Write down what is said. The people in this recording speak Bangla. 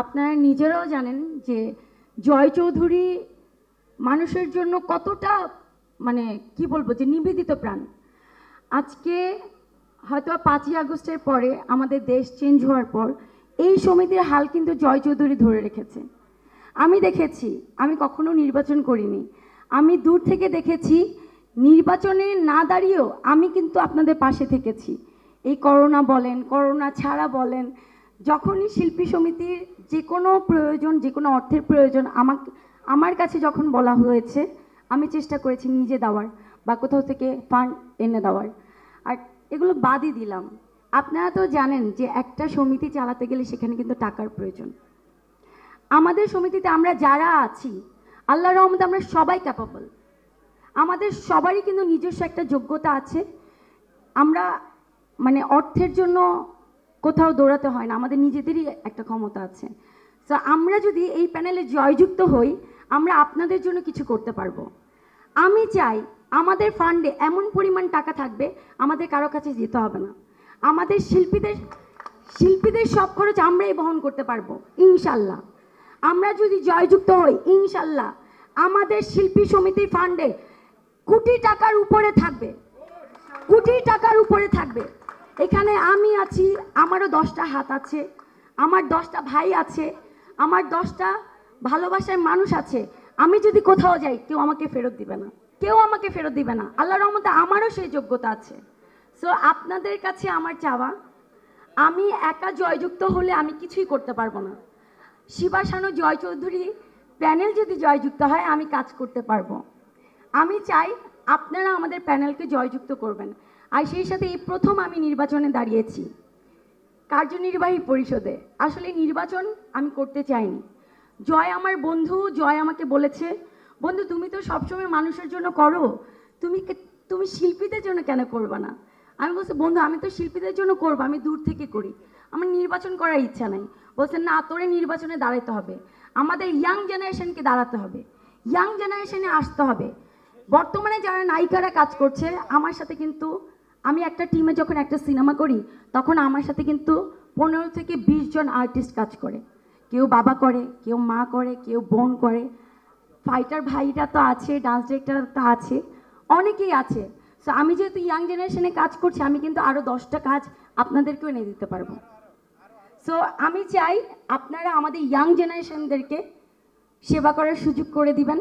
আপনারা নিজেরাও জানেন যে জয় চৌধুরী মানুষের জন্য কতটা মানে কি বলবো যে নিবেদিত প্রাণ। আজকে হয়তো 5ই আগস্টের পরে আমাদের দেশ চেঞ্জ হওয়ার পর এই সমিতির হাল কিন্তু জয় চৌধুরী ধরে রেখেছে। আমি দেখেছি, আমি কখনো নির্বাচন করিনি, আমি দূর থেকে দেখেছি, নির্বাচনে না দাঁড়িয়েও আমি কিন্তু আপনাদের পাশে থেকেছি। এই করোনা বলেন, করোনা ছাড়া বলেন, যখনই শিল্পী সমিতির যে কোনো প্রয়োজন, যে কোনো অর্থের প্রয়োজন আমার কাছে যখন বলা হয়েছে, আমি চেষ্টা করেছি নিজে দেওয়ার বা কোথাও থেকে ফান্ড এনে দেওয়ার। আর এগুলো বাদই দিলাম, আপনারা তো জানেন যে একটা সমিতি চালাতে গেলে সেখানে কিন্তু টাকার প্রয়োজন। আমাদের সমিতিতে আমরা যারা আছি, আল্লাহর রহমতে আমরা সবাই ক্যাপাবল, আমাদের সবারই কিন্তু নিজস্ব একটা যোগ্যতা আছে। আমরা মানে অর্থের জন্য কোথাও দৌড়াতে হয় না, আমাদের নিজেদেরই একটা ক্ষমতা আছে। তো আমরা যদি এই প্যানেলে জয়যুক্ত হই, আমরা আপনাদের জন্য কিছু করতে পারবো। আমি চাই আমাদের ফান্ডে এমন পরিমাণ টাকা থাকবে, আমাদের কারো কাছে যেতে হবে না। আমাদের শিল্পীদের সব খরচ আমরাই বহন করতে পারবো ইনশাল্লাহ। আমরা যদি জয়যুক্ত হই, ইনশাল্লাহ আমাদের শিল্পী সমিতির ফান্ডে কোটি টাকার উপরে থাকবে, কোটি টাকার উপরে থাকবে। এখানে আমি আছি, আমারও 10টা হাত আছে, আমার 10টা ভাই আছে, আমার 10টা ভালোবাসার মানুষ আছে। আমি যদি কোথাও যাই, কেউ আমাকে ফেরত দিবে না, কেউ আমাকে ফেরত দিবে না। আল্লাহর রহমতে আমারও সেই যোগ্যতা আছে। সো আপনাদের কাছে আমার চাওয়া, আমি একা জয়যুক্ত হলে আমি কিছুই করতে পারবো না। শিবা শানু জয় চৌধুরী প্যানেল যদি জয়যুক্ত হয়, আমি কাজ করতে পারবো। আমি চাই আপনারা আমাদের প্যানেলকে জয়যুক্ত করবেন। আর সেই সাথে এই প্রথম আমি নির্বাচনে দাঁড়িয়েছি কার্যনির্বাহী পরিষদে। আসলে নির্বাচন আমি করতে চাইনি। জয় আমার বন্ধু, জয় আমাকে বলেছে, বন্ধু তুমি তো সবসময় মানুষের জন্য করো, তুমি শিল্পীদের জন্য কেন করবে না? আমি বলছি, বন্ধু আমি তো শিল্পীদের জন্য করবো, আমি দূর থেকে করি, আমার নির্বাচন করার ইচ্ছা নাই। বলছেন না, তোরে নির্বাচনে দাঁড়াতে হবে, আমাদের ইয়াং জেনারেশনকে দাঁড়াতে হবে, ইয়াং জেনারেশনে আসতে হবে। বর্তমানে যারা নায়িকারা কাজ করছে আমার সাথে, কিন্তু আমি একটা টিমে যখন একটা সিনেমা করি, তখন আমার সাথে কিন্তু 15 থেকে 20 জন আর্টিস্ট কাজ করে। কেউ বাবা করে, কেউ মা করে, কেউ বোন করে, ফাইটার ভাইরা তো আছে, ডান্স ডিরেক্টর তো আছে, অনেকেই আছে। সো আমি যেহেতু ইয়াং জেনারেশনে কাজ করছি, আমি কিন্তু আরও 10টা কাজ আপনাদেরকেও এনে দিতে পারবো। সো আমি চাই আপনারা আমাদের ইয়াং জেনারেশনদেরকে সেবা করার সুযোগ করে দিবেন।